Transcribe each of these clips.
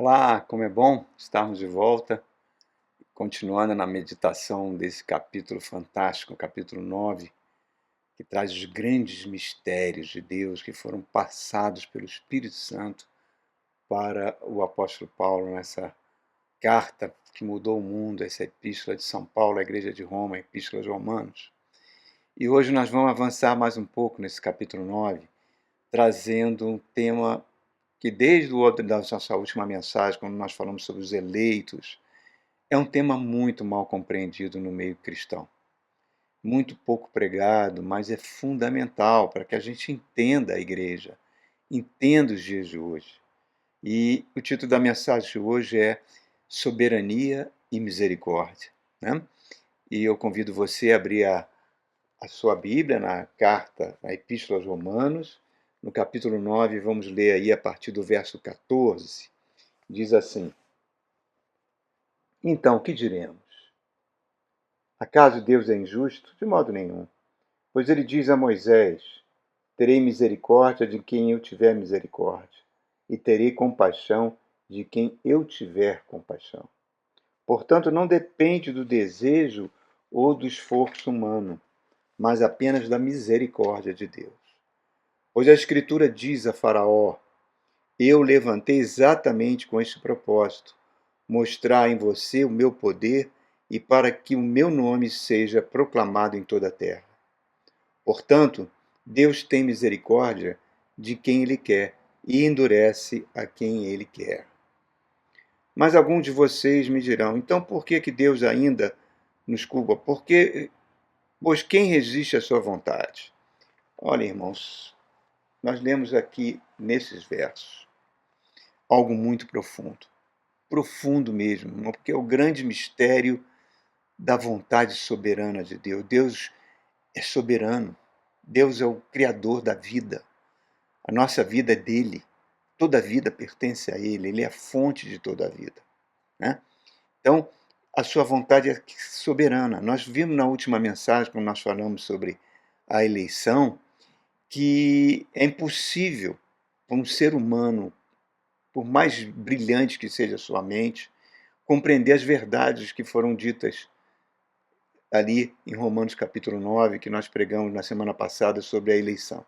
Olá, como é bom estarmos de volta, continuando na meditação desse capítulo fantástico, capítulo 9, que traz os grandes mistérios de Deus que foram passados pelo Espírito Santo para o apóstolo Paulo nessa carta que mudou o mundo, essa epístola de São Paulo à Igreja de Roma, a Epístola aos Romanos. E hoje nós vamos avançar mais um pouco nesse capítulo 9, trazendo um tema que desde da nossa última mensagem, quando nós falamos sobre os eleitos, é um tema muito mal compreendido no meio cristão. Muito pouco pregado, mas é fundamental para que a gente entenda a igreja, entenda os dias de hoje. E o título da mensagem de hoje é Soberania e Misericórdia, né? E eu convido você a abrir a sua Bíblia na carta, na Epístola aos Romanos, no capítulo 9, vamos ler aí a partir do verso 14. Diz assim: Então, que diremos? Acaso Deus é injusto? De modo nenhum. Pois ele diz a Moisés: Terei misericórdia de quem eu tiver misericórdia, e terei compaixão de quem eu tiver compaixão. Portanto, não depende do desejo ou do esforço humano, mas apenas da misericórdia de Deus. Pois a Escritura diz a Faraó: Eu levantei exatamente com este propósito, mostrar em você o meu poder e para que o meu nome seja proclamado em toda a terra. Portanto, Deus tem misericórdia de quem Ele quer e endurece a quem Ele quer. Mas alguns de vocês me dirão, então por que Deus ainda nos culpa? Pois quem resiste à sua vontade? Olha, irmãos, nós lemos aqui nesses versos algo muito profundo. Profundo mesmo, porque é o grande mistério da vontade soberana de Deus. Deus é soberano. Deus é o criador da vida. A nossa vida é dele. Toda a vida pertence a ele. Ele é a fonte de toda a vida, né? Então, a sua vontade é soberana. Nós vimos na última mensagem, quando nós falamos sobre a eleição, que é impossível para um ser humano, por mais brilhante que seja a sua mente, compreender as verdades que foram ditas ali em Romanos capítulo 9, que nós pregamos na semana passada sobre a eleição.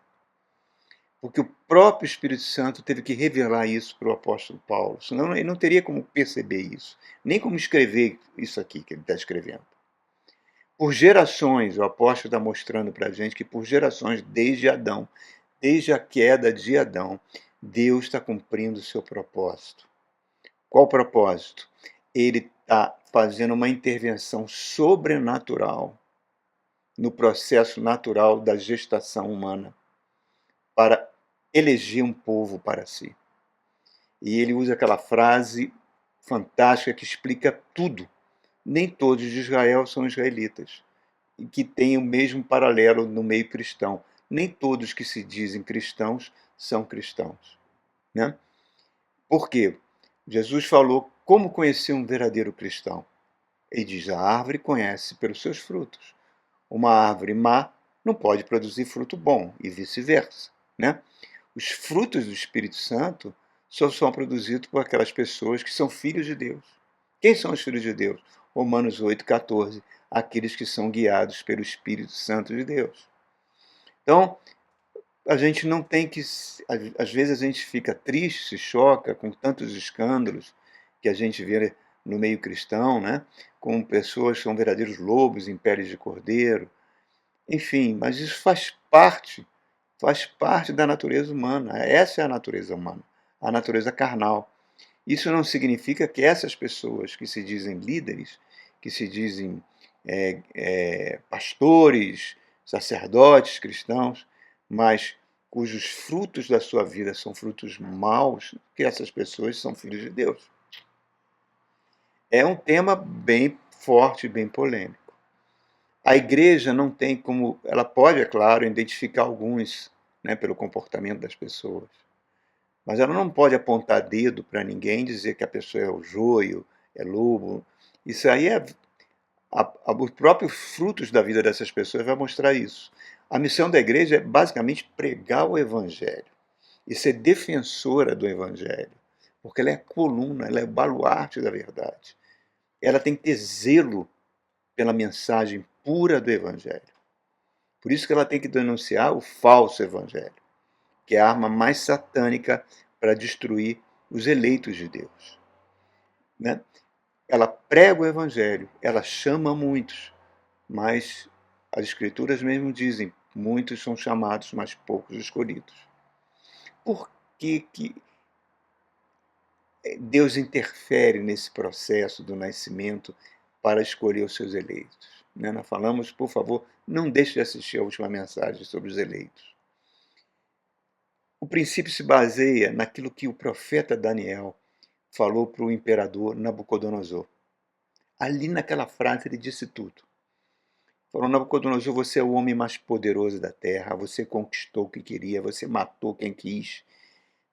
Porque o próprio Espírito Santo teve que revelar isso para o apóstolo Paulo, senão ele não teria como perceber isso, nem como escrever isso aqui que ele está escrevendo. Por gerações, o apóstolo está mostrando para a gente que por gerações, desde Adão, desde a queda de Adão, Deus está cumprindo o seu propósito. Qual o propósito? Ele está fazendo uma intervenção sobrenatural no processo natural da gestação humana para eleger um povo para si. E ele usa aquela frase fantástica que explica tudo. Nem todos de Israel são israelitas, e que tem o mesmo paralelo no meio cristão. Nem todos que se dizem cristãos são cristãos, né? Por quê? Jesus falou como conhecer um verdadeiro cristão. Ele diz: a árvore conhece pelos seus frutos. Uma árvore má não pode produzir fruto bom e vice-versa, né? Os frutos do Espírito Santo só são produzidos por aquelas pessoas que são filhos de Deus. Quem são os filhos de Deus? Romanos 8,14. Aqueles que são guiados pelo Espírito Santo de Deus. Então, a gente não tem que... Às vezes a gente fica triste, se choca com tantos escândalos que a gente vê no meio cristão, né? Com pessoas que são verdadeiros lobos em peles de cordeiro. Enfim, mas isso faz parte da natureza humana. Essa é a natureza humana, a natureza carnal. Isso não significa que essas pessoas que se dizem líderes, que se dizem pastores, sacerdotes cristãos, mas cujos frutos da sua vida são frutos maus, que essas pessoas são filhos de Deus. É um tema bem forte, bem polêmico. A igreja não tem como... Ela pode, é claro, identificar alguns, né, pelo comportamento das pessoas. Mas ela não pode apontar dedo para ninguém e dizer que a pessoa é o joio, é lobo. Isso aí os próprios frutos da vida dessas pessoas vai mostrar isso. A missão da igreja é basicamente pregar o evangelho e ser defensora do evangelho. porque ela é a coluna, ela é o baluarte da verdade. Ela tem que ter zelo pela mensagem pura do Evangelho. Por isso que ela tem que denunciar o falso Evangelho, que é a arma mais satânica para destruir os eleitos de Deus. Né? Ela prega o Evangelho, ela chama muitos, mas as Escrituras mesmo dizem, muitos são chamados, mas poucos escolhidos. Por que Deus interfere nesse processo do nascimento para escolher os seus eleitos? Nós falamos, por favor, não deixe de assistir a última mensagem sobre os eleitos. O princípio se baseia naquilo que o profeta Daniel falou para o imperador Nabucodonosor. Ali naquela frase ele disse tudo. Falou: Nabucodonosor, você é o homem mais poderoso da terra, você conquistou o que queria, você matou quem quis,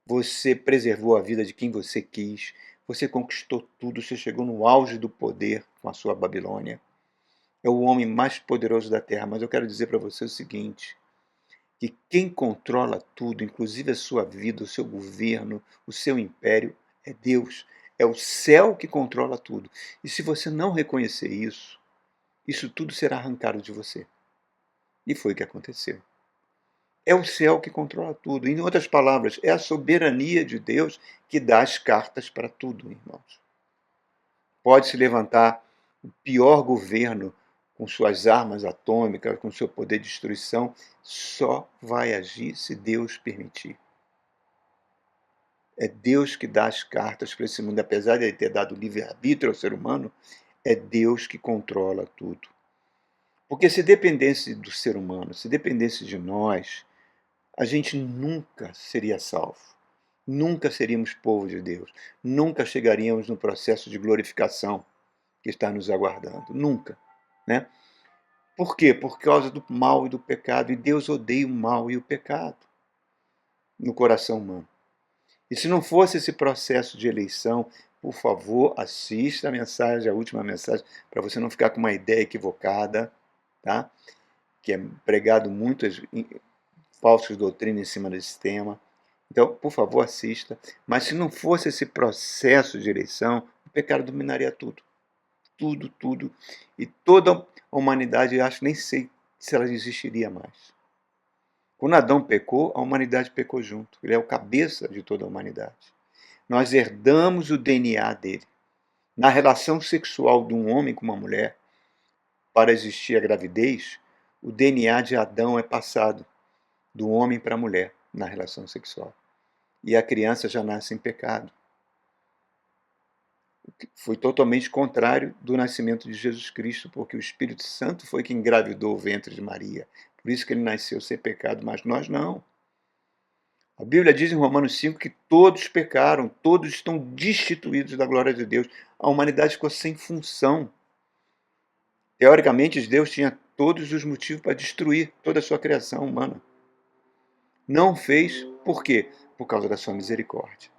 você preservou a vida de quem você quis, você conquistou tudo, você chegou no auge do poder com a sua Babilônia. É o homem mais poderoso da terra, mas eu quero dizer para você o seguinte, que quem controla tudo, inclusive a sua vida, o seu governo, o seu império, é Deus. É o céu que controla tudo. E se você não reconhecer isso tudo será arrancado de você. E foi o que aconteceu. É o céu que controla tudo. Em outras palavras, é a soberania de Deus que dá as cartas para tudo, irmãos. Pode-se levantar o pior governo com suas armas atômicas, com seu poder de destruição, só vai agir se Deus permitir. É Deus que dá as cartas para esse mundo. Apesar de ele ter dado livre-arbítrio ao ser humano, é Deus que controla tudo. Porque se dependesse do ser humano, se dependesse de nós, a gente nunca seria salvo. Nunca seríamos povo de Deus. Nunca chegaríamos no processo de glorificação que está nos aguardando. Nunca. Né? Por quê? Por causa do mal e do pecado. E Deus odeia o mal e o pecado no coração humano. E se não fosse esse processo de eleição, por favor, assista a mensagem, a última mensagem, para você não ficar com uma ideia equivocada, tá? Que é pregado muitas falsas doutrinas em cima desse tema. Então, por favor, assista. Mas se não fosse esse processo de eleição, o pecado dominaria tudo. Tudo, tudo. E toda a humanidade, eu acho, nem sei se ela existiria mais. Quando Adão pecou, a humanidade pecou junto. Ele é o cabeça de toda a humanidade. Nós herdamos o DNA dele. Na relação sexual de um homem com uma mulher, para existir a gravidez, o DNA de Adão é passado do homem para a mulher na relação sexual. E a criança já nasce em pecado. Foi totalmente contrário do nascimento de Jesus Cristo, porque o Espírito Santo foi quem engravidou o ventre de Maria. Por isso que ele nasceu sem pecado, mas nós não. A Bíblia diz em Romanos 5 que todos pecaram, todos estão destituídos da glória de Deus. A humanidade ficou sem função. Teoricamente, Deus tinha todos os motivos para destruir toda a sua criação humana. Não fez, por quê? Por causa da sua misericórdia.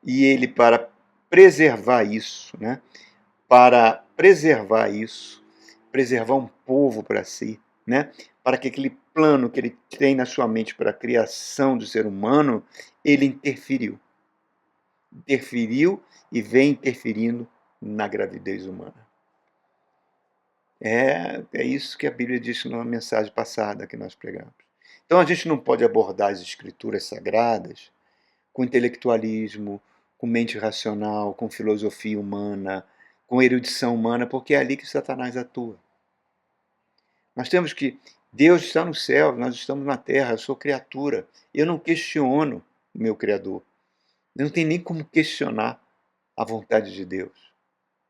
E ele, para preservar isso, né? Para preservar isso, preservar um povo para si, né? Para que aquele plano que ele tem na sua mente para a criação do ser humano, ele interferiu. Interferiu e vem interferindo na gravidez humana. É isso que a Bíblia disse na mensagem passada que nós pregamos. Então a gente não pode abordar as escrituras sagradas com intelectualismo, com mente racional, com filosofia humana, com erudição humana, porque é ali que Satanás atua. Nós temos que. Deus está no céu, nós estamos na terra, eu sou criatura. Eu não questiono o meu Criador. Não tem nem como questionar a vontade de Deus.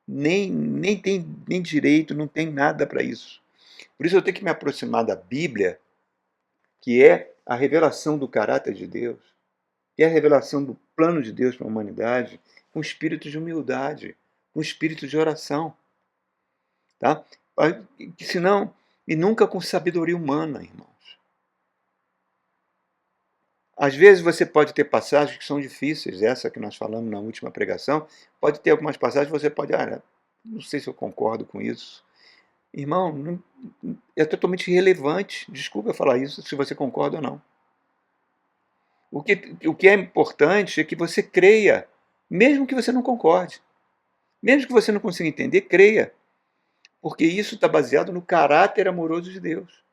Nem tem nem direito, não tem nada para isso. Por isso eu tenho que me aproximar da Bíblia, que é a revelação do caráter de Deus, que é a revelação do plano de Deus para a humanidade, com espírito de humildade, com espírito de oração. Tá? Senão, e nunca com sabedoria humana, irmãos. Às vezes você pode ter passagens que são difíceis, essa que nós falamos na última pregação, pode ter algumas passagens que você pode, não sei se eu concordo com isso. Irmão, é totalmente irrelevante, desculpa falar isso, se você concorda ou não. O que é importante é que você creia, mesmo que você não concorde. Mesmo que você não consiga entender, creia. Porque isso está baseado no caráter amoroso de Deus.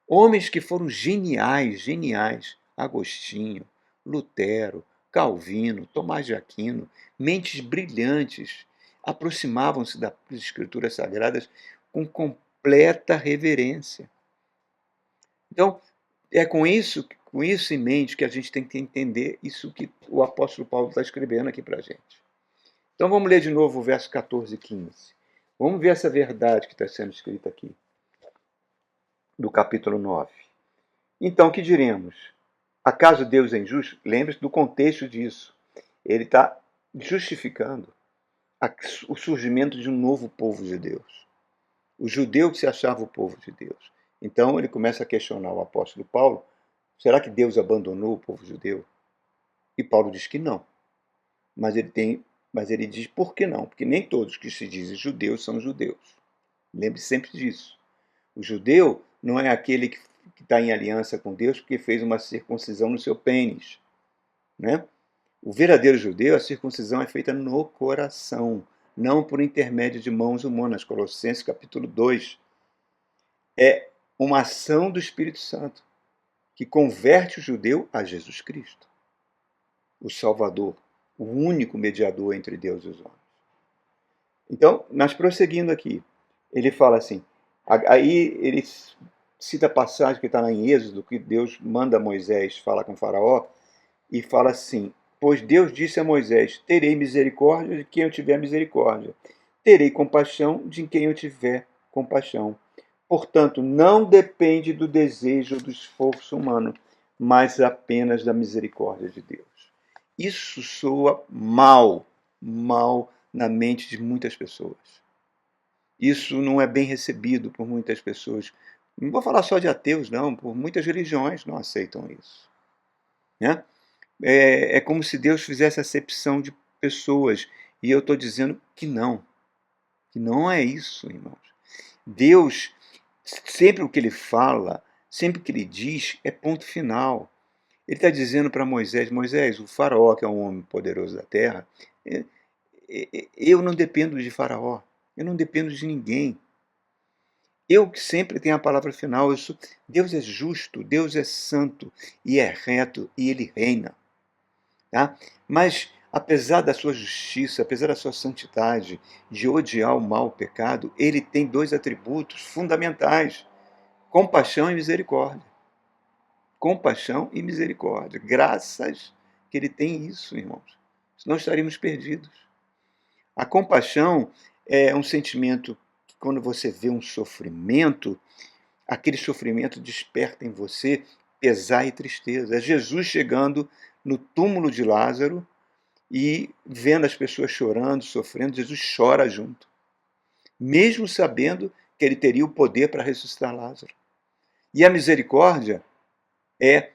Homens que foram geniais, geniais. Agostinho, Lutero, Calvino, Tomás de Aquino, mentes brilhantes, aproximavam-se das Escrituras Sagradas com completa reverência. Então, é com isso em mente que a gente tem que entender isso que o apóstolo Paulo está escrevendo aqui para a gente. Então vamos ler de novo o verso 14 e 15. Vamos ver essa verdade que está sendo escrita aqui, do capítulo 9. Então, que diremos? Acaso Deus é injusto? Lembre-se do contexto disso. Ele está justificando o surgimento de um novo povo de Deus. O judeu que se achava o povo de Deus. Então ele começa a questionar o apóstolo Paulo: será que Deus abandonou o povo judeu? E Paulo diz que não. Mas ele diz por que não? Porque nem todos que se dizem judeus são judeus. Lembre-se sempre disso. O judeu não é aquele que está em aliança com Deus porque fez uma circuncisão no seu pênis. Né? O verdadeiro judeu, a circuncisão é feita no coração, não por intermédio de mãos humanas. Colossenses capítulo 2. É uma ação do Espírito Santo que converte o judeu a Jesus Cristo, o Salvador, o único mediador entre Deus e os homens. Então, nós prosseguindo aqui, ele fala assim, aí ele cita a passagem que está lá em Êxodo, que Deus manda Moisés falar com Faraó, e fala assim: pois Deus disse a Moisés: terei misericórdia de quem eu tiver misericórdia, terei compaixão de quem eu tiver compaixão. Portanto, não depende do desejo ou do esforço humano, mas apenas da misericórdia de Deus. Isso soa mal na mente de muitas pessoas. Isso não é bem recebido por muitas pessoas. Não vou falar só de ateus, não, por muitas religiões não aceitam isso. Né? É como se Deus fizesse acepção de pessoas, e eu estou dizendo que não é isso, irmãos. Deus, sempre o que ele fala, sempre o que ele diz, é ponto final. Ele está dizendo para Moisés: Moisés, o faraó, que é um homem poderoso da terra, eu não dependo de faraó, eu não dependo de ninguém. Eu que sempre tenho a palavra final. Deus é justo, Deus é santo e é reto e ele reina. Tá? Mas, apesar da sua justiça, apesar da sua santidade, de odiar o mal, o pecado, ele tem dois atributos fundamentais: compaixão e misericórdia. Compaixão e misericórdia. Graças que ele tem isso, irmãos. Senão estaríamos perdidos. A compaixão é um sentimento que, quando você vê um sofrimento, aquele sofrimento desperta em você pesar e tristeza. É Jesus chegando no túmulo de Lázaro e vendo as pessoas chorando, sofrendo. Jesus chora junto, mesmo sabendo que ele teria o poder para ressuscitar Lázaro. E a misericórdia é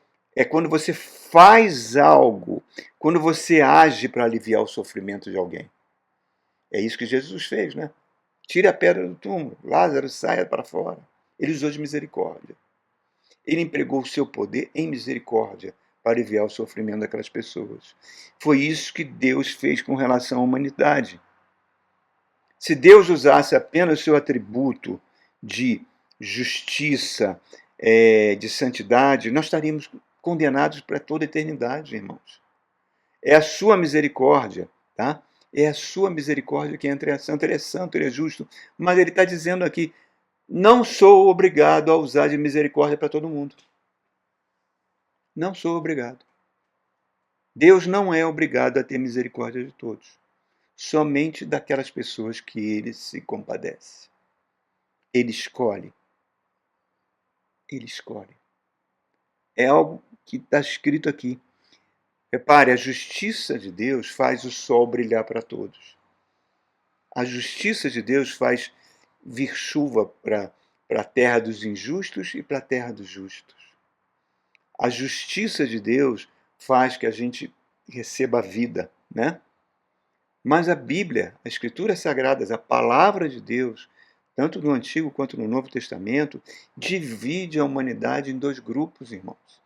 quando você faz algo, quando você age para aliviar o sofrimento de alguém. É isso que Jesus fez, né? Tire a pedra do túmulo, Lázaro, saia para fora. Ele usou de misericórdia. Ele empregou o seu poder em misericórdia para aliviar o sofrimento daquelas pessoas. Foi isso que Deus fez com relação à humanidade. Se Deus usasse apenas o seu atributo de justiça, de santidade, nós estaríamos condenados para toda a eternidade, irmãos. É a sua misericórdia, tá? É a sua misericórdia que entra em ação. Ele é santo, ele é justo, mas ele está dizendo aqui: não sou obrigado a usar de misericórdia para todo mundo. Não sou obrigado. Deus não é obrigado a ter misericórdia de todos. Somente daquelas pessoas que ele se compadece. Ele escolhe. Ele escolhe. É algo que está escrito aqui. Repare, a justiça de Deus faz o sol brilhar para todos. A justiça de Deus faz vir chuva para a terra dos injustos e para a terra dos justos. A justiça de Deus faz que a gente receba a vida, né? Mas a Bíblia, as Escrituras Sagradas, a Palavra de Deus, tanto no Antigo quanto no Novo Testamento, divide a humanidade em dois grupos, irmãos.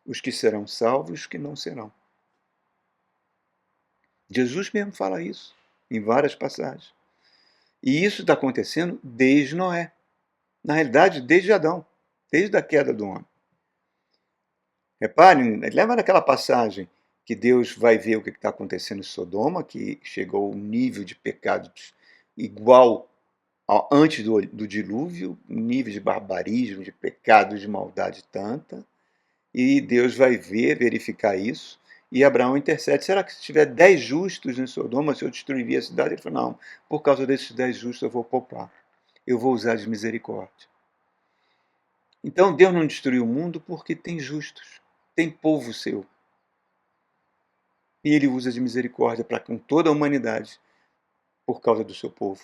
os que serão salvos e os que não serão. Jesus mesmo fala isso em várias passagens. E isso está acontecendo desde Noé. Na realidade, desde Adão, desde a queda do homem. Reparem, lembra daquela passagem que Deus vai ver o que está acontecendo em Sodoma, que chegou um nível de pecados igual antes do dilúvio, um nível de barbarismo, de pecados, de maldade tanta, e Deus vai ver, verificar isso, e Abraão intercede. Será que se tiver 10 justos em Sodoma, se eu destruiria a cidade? Ele falou, não, por causa desses 10 justos eu vou poupar, eu vou usar de misericórdia. Então Deus não destruiu o mundo porque tem justos, tem povo seu. E ele usa de misericórdia para com toda a humanidade, por causa do seu povo.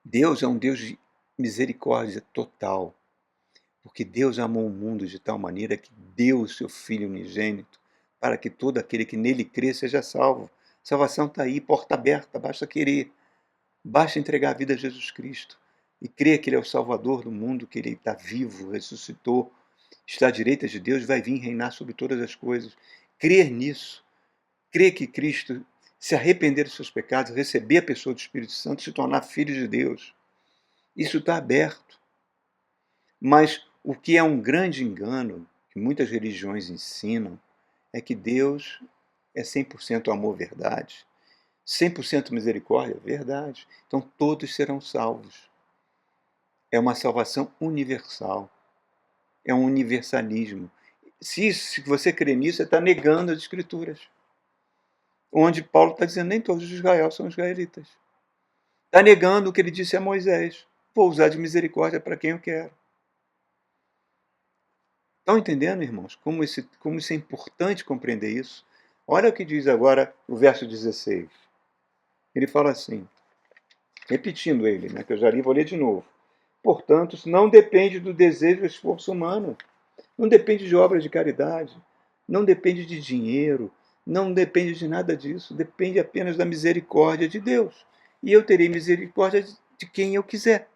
Deus é um Deus de misericórdia total, porque Deus amou o mundo de tal maneira que deu o seu Filho unigênito, para que todo aquele que nele crê seja salvo. Salvação está aí, porta aberta, basta querer, basta entregar a vida a Jesus Cristo e crer que Ele é o Salvador do mundo, que Ele está vivo, ressuscitou, está à direita de Deus, vai vir reinar sobre todas as coisas. Crer nisso, crer que Cristo, se arrepender dos seus pecados, receber a pessoa do Espírito Santo, se tornar filho de Deus. Isso está aberto. Mas o que é um grande engano, que muitas religiões ensinam, é que Deus é 100% amor, verdade. 100% misericórdia, verdade. Então todos serão salvos. É uma salvação universal. É um universalismo. Se você crê nisso, você está negando as Escrituras. Onde Paulo está dizendo nem todos os Israel são israelitas. Está negando o que ele disse a Moisés. Vou usar de misericórdia para quem eu quero. Estão entendendo, irmãos, como isso é importante compreender isso? Olha o que diz agora o verso 16. Ele fala assim, repetindo ele, que eu já li, vou ler de novo. Portanto, isso não depende do desejo e esforço humano, não depende de obras de caridade, não depende de dinheiro, não depende de nada disso, depende apenas da misericórdia de Deus. E eu terei misericórdia de quem eu quiser.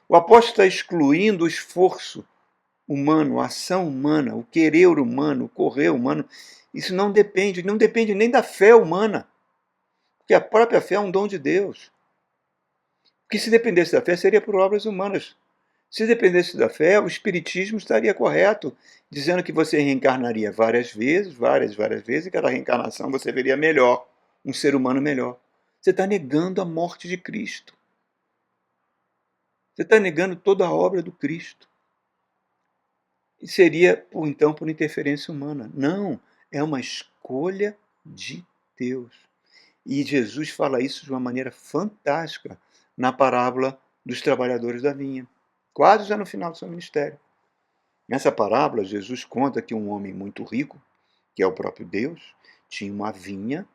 O apóstolo está excluindo o esforço humano, a ação humana, o querer humano, o correr humano. Isso não depende nem da fé humana, porque a própria fé é um dom de Deus. Porque se dependesse da fé, seria por obras humanas. Se dependesse da fé, o Espiritismo estaria correto, dizendo que você reencarnaria várias vezes, várias vezes, e cada reencarnação você veria melhor, um ser humano melhor. Você está negando a morte de Cristo. Você está negando toda a obra do Cristo. E seria, então, por interferência humana. Não, é uma escolha de Deus. E Jesus fala isso de uma maneira fantástica na parábola dos trabalhadores da vinha, quase já no final do seu ministério. Nessa parábola, Jesus conta que um homem muito rico, que é o próprio Deus, tinha uma vinha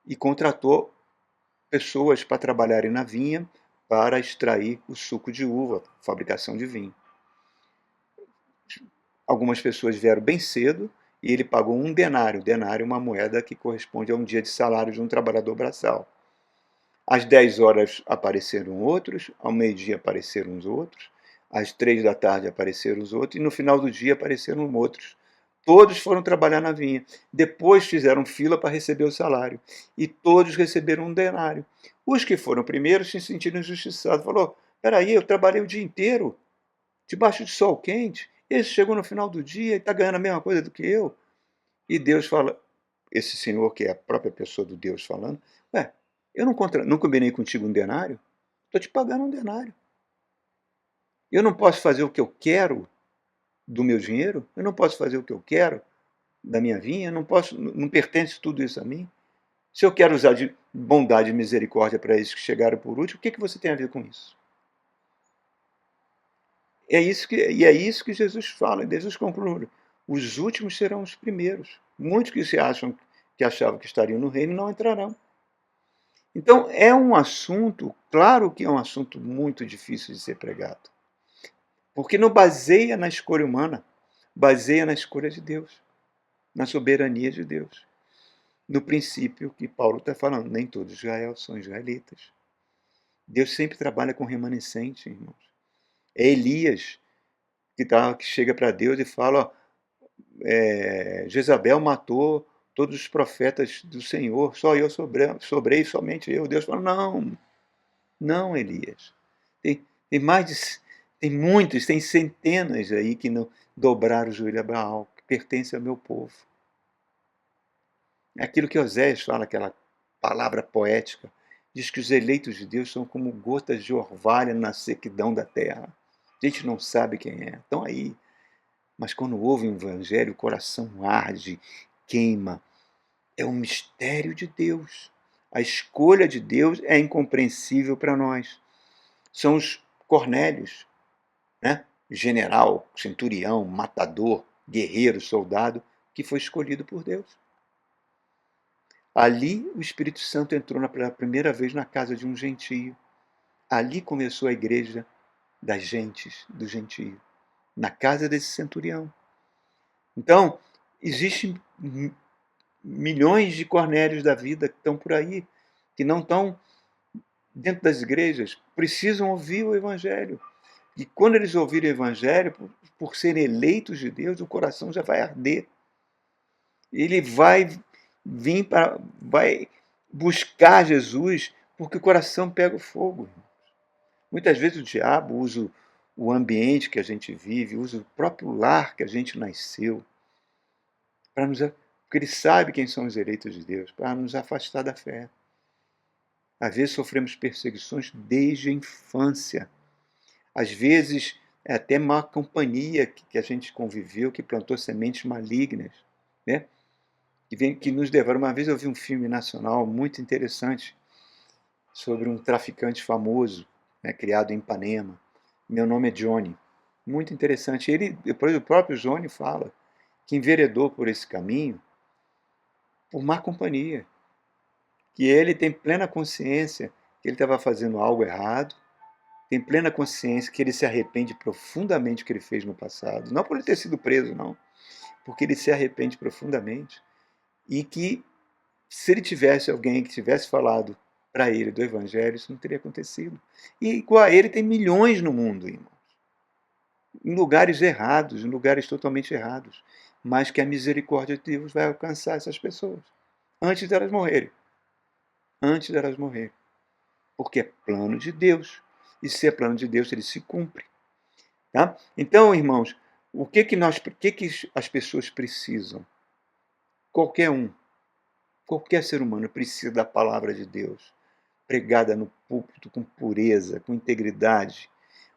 e contratou pessoas para trabalharem na vinha para extrair o suco de uva, fabricação de vinho. Algumas pessoas vieram bem cedo e ele pagou um denário. Denário é uma moeda que corresponde a um dia de salário de um trabalhador braçal. Às 10 horas apareceram outros, ao meio-dia apareceram os outros, às 3 da tarde apareceram os outros, e no final do dia apareceram outros. Todos foram trabalhar na vinha. Depois fizeram fila para receber o salário. E todos receberam um denário. Os que foram primeiros se sentiram injustiçados. Falou, peraí, eu trabalhei o dia inteiro, debaixo de sol quente. Esse chegou no final do dia e está ganhando a mesma coisa do que eu. E Deus fala, esse senhor que é a própria pessoa do Deus falando, ué, eu não combinei contigo um denário? Estou te pagando um denário. Eu não posso fazer o que eu quero do meu dinheiro? Eu não posso fazer o que eu quero da minha vinha? Não pertence tudo isso a mim? Se eu quero usar de bondade e misericórdia para esses que chegaram por último, o que você tem a ver com isso? É isso que Jesus fala. Jesus conclui: os últimos serão os primeiros. Muitos que achavam que estariam no reino não entrarão. Então, é um assunto, claro que é um assunto muito difícil de ser pregado. Porque não baseia na escolha humana, baseia na escolha de Deus, na soberania de Deus. No princípio que Paulo está falando, nem todos Israel são israelitas. Deus sempre trabalha com remanescente, irmãos. É Elias que chega para Deus e fala: ó, Jezabel matou todos os profetas do Senhor, só eu sobrei, somente eu. Deus fala: não, não, Elias. Tem mais de, tem muitos, tem centenas aí que não dobraram o joelho a Baal, que pertencem ao meu povo. É aquilo que Oséias fala, aquela palavra poética, diz que os eleitos de Deus são como gotas de orvalho na sequidão da terra. A gente não sabe quem é, estão aí. Mas quando ouve o Evangelho, o coração arde, queima. É um mistério de Deus. A escolha de Deus é incompreensível para nós. São os Cornélios, né? General, centurião, matador, guerreiro, soldado, que foi escolhido por Deus. Ali o Espírito Santo entrou pela primeira vez na casa de um gentio. Ali começou a igreja das gentes, do gentio, na casa desse centurião. Então, existem milhões de Cornélios da vida que estão por aí, que não estão dentro das igrejas, precisam ouvir o Evangelho. E quando eles ouvirem o Evangelho, por serem eleitos de Deus, o coração já vai arder. Ele vai vai buscar Jesus, porque o coração pega fogo. Muitas vezes o diabo usa o ambiente que a gente vive, usa o próprio lar que a gente nasceu, para nos, porque ele sabe quem são os eleitos de Deus, para nos afastar da fé. Às vezes sofremos perseguições desde a infância. Às vezes é até má companhia que a gente conviveu, que plantou sementes malignas, né? Que nos levaram. Uma vez eu vi um filme nacional muito interessante sobre um traficante famoso, né, criado em Ipanema. Meu nome é Johnny. Muito interessante. Ele, depois o próprio Johnny fala que enveredou por esse caminho por má companhia, que ele tem plena consciência que ele estava fazendo algo errado, tem plena consciência que ele se arrepende profundamente do que ele fez no passado, não por ele ter sido preso, não, porque ele se arrepende profundamente, e que se ele tivesse alguém que tivesse falado para ele do Evangelho, isso não teria acontecido. E igual a ele tem milhões no mundo, irmãos, em lugares errados, em lugares totalmente errados, mas que a misericórdia de Deus vai alcançar essas pessoas antes delas morrerem. Antes delas morrerem. Porque é plano de Deus. E se é plano de Deus, ele se cumpre. Tá? Então, irmãos, o que as pessoas precisam? Qualquer um, qualquer ser humano precisa da palavra de Deus, pregada no púlpito com pureza, com integridade,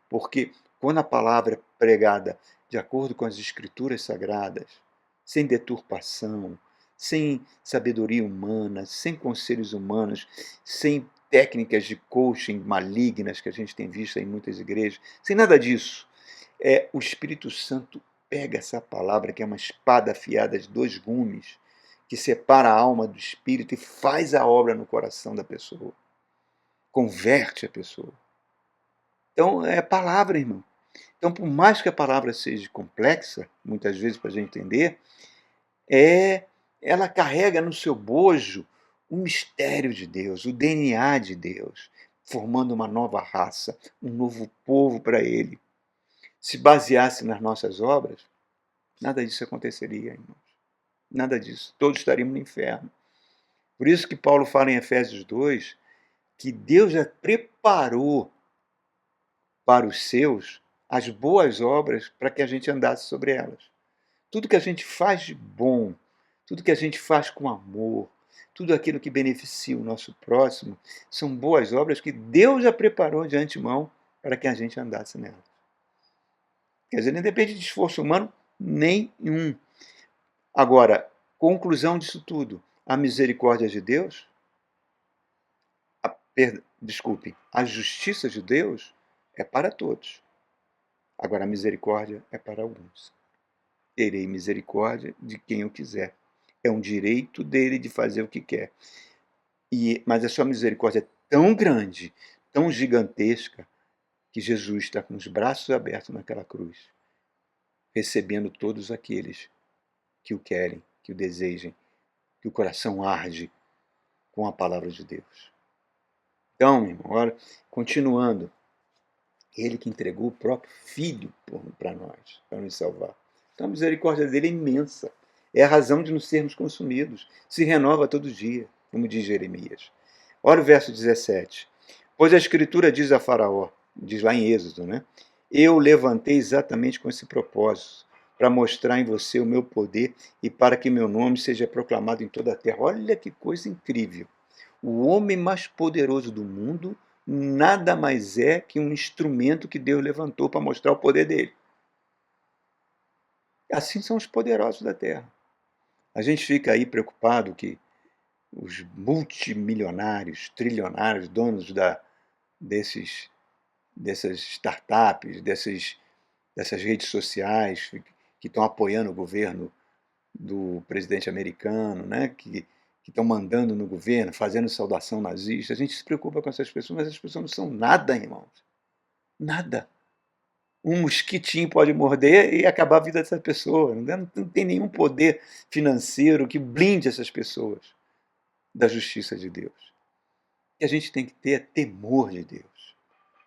porque quando a palavra é pregada de acordo com as escrituras sagradas, sem deturpação, sem sabedoria humana, sem conselhos humanos, sem técnicas de coaching malignas que a gente tem visto em muitas igrejas, sem nada disso, o Espírito Santo pega essa palavra, que é uma espada afiada de dois gumes, que separa a alma do espírito e faz a obra no coração da pessoa. Converte a pessoa. Então, é palavra, irmão. Então, por mais que a palavra seja complexa, muitas vezes para a gente entender, ela carrega no seu bojo o mistério de Deus, o DNA de Deus, formando uma nova raça, um novo povo para Ele. Se baseasse nas nossas obras, nada disso aconteceria, irmãos. Nada disso. Todos estaríamos no inferno. Por isso que Paulo fala em Efésios 2 que Deus já preparou para os seus as boas obras para que a gente andasse sobre elas. Tudo que a gente faz de bom, tudo que a gente faz com amor, tudo aquilo que beneficia o nosso próximo, são boas obras que Deus já preparou de antemão para que a gente andasse nelas. Quer dizer, não depende de esforço humano nenhum. Agora, conclusão disso tudo, a misericórdia de Deus, a justiça de Deus é para todos. Agora, a misericórdia é para alguns. Terei misericórdia de quem eu quiser. É um direito dele de fazer o que quer. Mas a sua misericórdia é tão grande, tão gigantesca, que Jesus está com os braços abertos naquela cruz, recebendo todos aqueles que o querem, que o desejem, que o coração arde com a palavra de Deus. Então, irmão, agora, continuando, Ele que entregou o próprio Filho para nós, para nos salvar. Então a misericórdia dele é imensa. É a razão de não sermos consumidos. Se renova todo dia, como diz Jeremias. Olha o verso 17. Pois a Escritura diz a Faraó, diz lá em Êxodo, né? Eu levantei exatamente com esse propósito, para mostrar em você o meu poder e para que meu nome seja proclamado em toda a terra. Olha que coisa incrível. O homem mais poderoso do mundo nada mais é que um instrumento que Deus levantou para mostrar o poder dele. Assim são os poderosos da terra. A gente fica aí preocupado que os multimilionários, trilionários, donos dessas startups, dessas redes sociais que estão apoiando o governo do presidente americano, né, que estão mandando no governo, fazendo saudação nazista. A gente se preocupa com essas pessoas, mas essas pessoas não são nada, irmãos. Nada. Um mosquitinho pode morder e acabar a vida dessa pessoa. Não tem nenhum poder financeiro que blinde essas pessoas da justiça de Deus. E a gente tem que ter temor de Deus,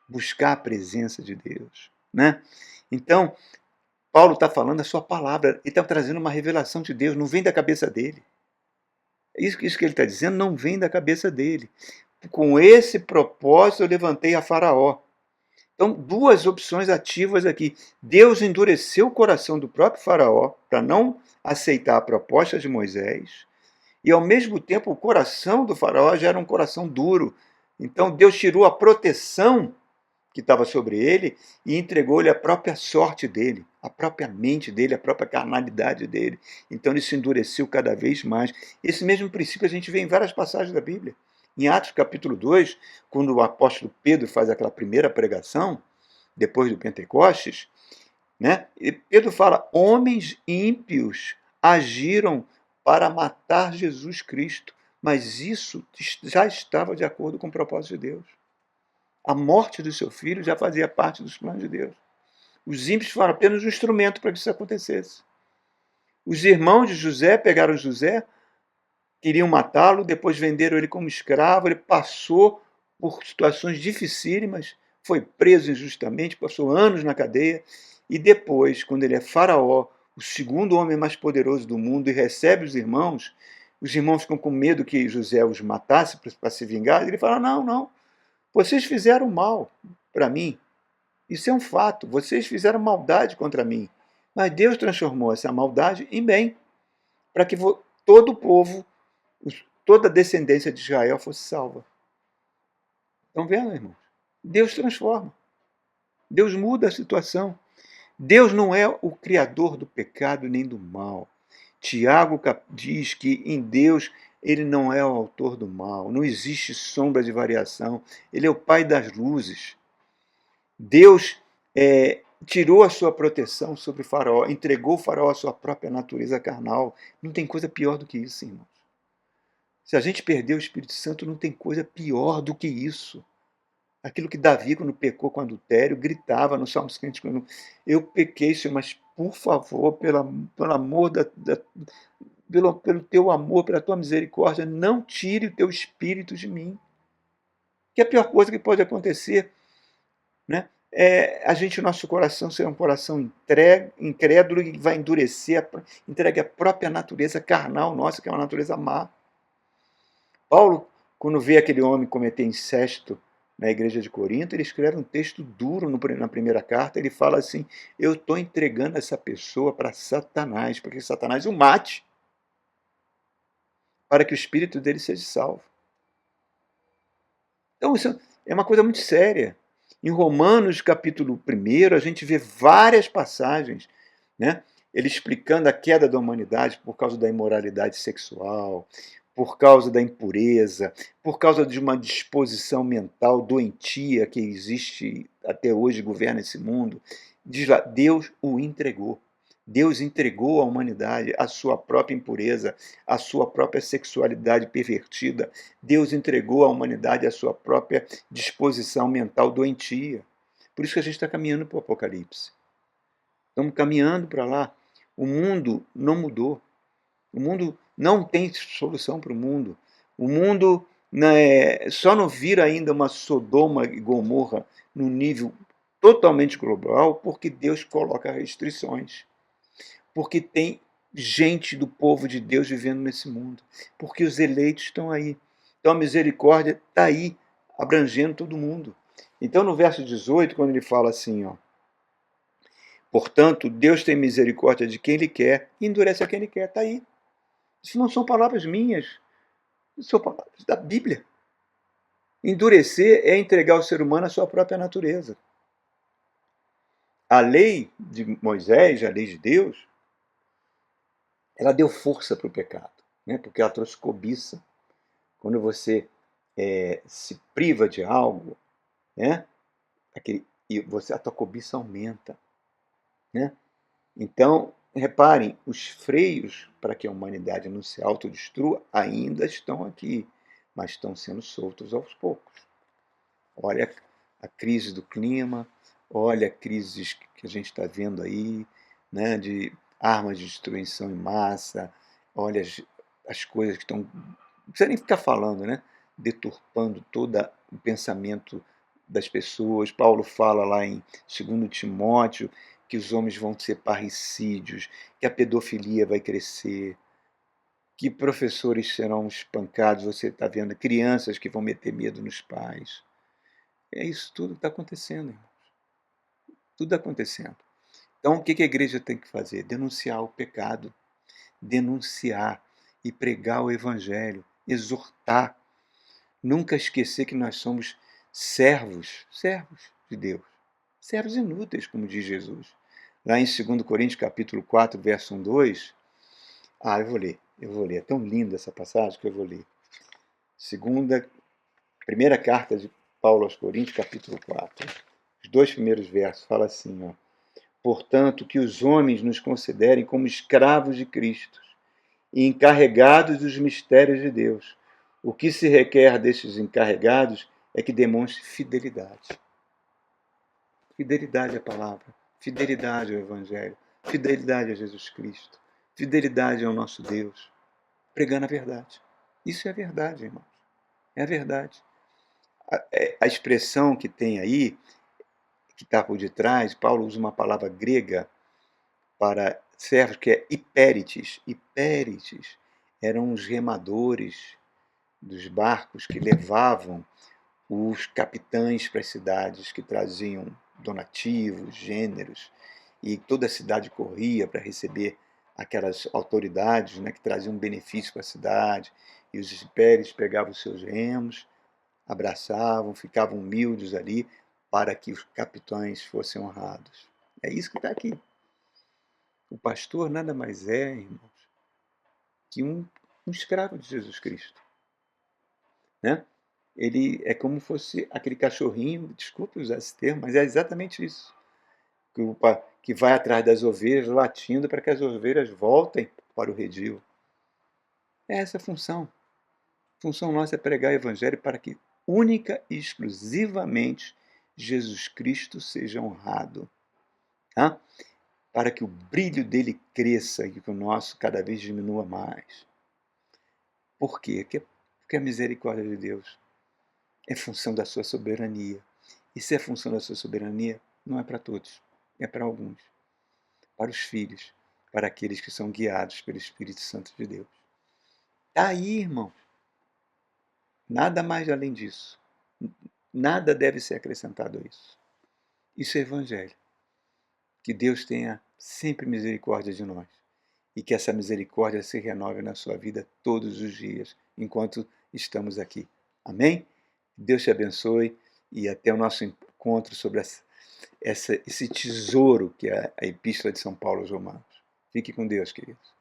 buscar a presença de Deus, né? Então, Paulo está falando a sua palavra, ele está trazendo uma revelação de Deus, não vem da cabeça dele. Isso que ele está dizendo não vem da cabeça dele. Com esse propósito eu levantei a Faraó. Então, duas opções ativas aqui. Deus endureceu o coração do próprio Faraó para não aceitar a proposta de Moisés, e ao mesmo tempo o coração do Faraó já era um coração duro. Então, Deus tirou a proteção que estava sobre ele e entregou-lhe a própria sorte dele, a própria mente dele, a própria carnalidade dele. Então, ele se endureceu cada vez mais. Esse mesmo princípio a gente vê em várias passagens da Bíblia. Em Atos capítulo 2, quando o apóstolo Pedro faz aquela primeira pregação, depois do Pentecostes, né? E Pedro fala: homens ímpios agiram para matar Jesus Cristo, mas isso já estava de acordo com o propósito de Deus. A morte do seu filho já fazia parte dos planos de Deus. Os ímpios foram apenas um instrumento para que isso acontecesse. Os irmãos de José pegaram José, queriam matá-lo, depois venderam ele como escravo, ele passou por situações dificílimas, foi preso injustamente, passou anos na cadeia, e depois, quando ele é Faraó, o segundo homem mais poderoso do mundo, e recebe os irmãos ficam com medo que José os matasse para se vingar, e ele fala: não, não, vocês fizeram mal para mim, isso é um fato, vocês fizeram maldade contra mim, mas Deus transformou essa maldade em bem, para que todo o povo, toda a descendência de Israel fosse salva. Estão vendo, irmãos? Deus transforma. Deus muda a situação. Deus não é o criador do pecado nem do mal. Tiago diz que em Deus ele não é o autor do mal. Não existe sombra de variação. Ele é o Pai das luzes. Deus tirou a sua proteção sobre o Faraó, entregou o Faraó à sua própria natureza carnal. Não tem coisa pior do que isso, irmãos. Se a gente perder o Espírito Santo, não tem coisa pior do que isso. Aquilo que Davi, quando pecou com adultério, gritava no Salmo 50, eu pequei, Senhor, mas por favor, pelo amor pelo teu amor, pela tua misericórdia, não tire o teu espírito de mim. Que é a pior coisa que pode acontecer, né? É a gente, nosso coração, ser um coração incrédulo e vai endurecer, entregue a própria natureza carnal nossa, que é uma natureza má. Paulo, quando vê aquele homem cometer incesto na igreja de Corinto, ele escreve um texto duro na primeira carta. Ele fala assim: eu estou entregando essa pessoa para Satanás, para que Satanás o mate, para que o espírito dele seja salvo. Então, isso é uma coisa muito séria. Em Romanos, capítulo 1, a gente vê várias passagens, né? Ele explicando a queda da humanidade por causa da imoralidade sexual, por causa da impureza, por causa de uma disposição mental doentia que existe até hoje, governa esse mundo. Diz lá, Deus o entregou. Deus entregou à humanidade a sua própria impureza, a sua própria sexualidade pervertida. Deus entregou à humanidade a sua própria disposição mental doentia. Por isso que a gente está caminhando para o Apocalipse. Estamos caminhando para lá. O mundo não mudou. O mundo não tem solução para o mundo. O mundo, né, só não vira ainda uma Sodoma e Gomorra no nível totalmente global, porque Deus coloca restrições. Porque tem gente do povo de Deus vivendo nesse mundo. Porque os eleitos estão aí. Então a misericórdia está aí, abrangendo todo mundo. Então no verso 18, quando ele fala assim, ó, portanto, Deus tem misericórdia de quem Ele quer e endurece a quem Ele quer. Está aí. Isso não são palavras minhas, isso são palavras da Bíblia. Endurecer é entregar o ser humano à sua própria natureza. A lei de Moisés, a lei de Deus, ela deu força para o pecado, né? Porque ela trouxe cobiça. Quando você se priva de algo, né? A tua cobiça aumenta, né? Então, reparem, os freios para que a humanidade não se autodestrua ainda estão aqui, mas estão sendo soltos aos poucos. Olha a crise do clima, olha a crise que a gente está vendo aí, né, de armas de destruição em massa, olha as coisas que estão, não precisa nem ficar falando, né, deturpando todo o pensamento das pessoas. Paulo fala lá em 2 Timóteo que os homens vão ser parricídios, que a pedofilia vai crescer, que professores serão espancados, você está vendo crianças que vão meter medo nos pais. É isso tudo que está acontecendo, irmãos. Tudo acontecendo. Então, o que a igreja tem que fazer? Denunciar o pecado, denunciar e pregar o evangelho, exortar. Nunca esquecer que nós somos servos de Deus. Servos inúteis, como diz Jesus. Lá em 2 Coríntios, capítulo 4, verso 1, 2. Eu vou ler. É tão linda essa passagem que eu vou ler. Primeira carta de Paulo aos Coríntios, capítulo 4. Os 2 primeiros versos, fala assim, ó. Portanto, que os homens nos considerem como escravos de Cristo e encarregados dos mistérios de Deus. O que se requer desses encarregados é que demonstre fidelidade. Fidelidade à palavra, fidelidade ao Evangelho, fidelidade a Jesus Cristo, fidelidade ao nosso Deus, pregando a verdade. Isso é a verdade, irmãos. É a verdade. A expressão que tem aí, que está por detrás, Paulo usa uma palavra grega para servos, que é hipérites. Hipérites eram os remadores dos barcos que levavam os capitães para as cidades, que traziam donativos, gêneros, e toda a cidade corria para receber aquelas autoridades, né, que traziam benefício para a cidade, e os hipérites pegavam os seus remos, abraçavam, ficavam humildes ali para que os capitães fossem honrados. É isso que está aqui. O pastor nada mais é, irmãos, que um escravo de Jesus Cristo, né? Ele é como se fosse aquele cachorrinho, desculpe usar esse termo, mas é exatamente isso, que vai atrás das ovelhas latindo para que as ovelhas voltem para o redil. É essa a função. A função nossa é pregar o evangelho para que única e exclusivamente Jesus Cristo seja honrado, tá? Para que o brilho dele cresça e que o nosso cada vez diminua mais. Por quê? Porque a misericórdia de Deus é função da sua soberania. E se é função da sua soberania, não é para todos, é para alguns. Para os filhos, para aqueles que são guiados pelo Espírito Santo de Deus. Está aí, irmão. Nada mais além disso. Nada deve ser acrescentado a isso. Isso é evangelho. Que Deus tenha sempre misericórdia de nós. E que essa misericórdia se renove na sua vida todos os dias, enquanto estamos aqui. Amém? Deus te abençoe e até o nosso encontro sobre esse tesouro que é a Epístola de São Paulo aos Romanos. Fique com Deus, queridos.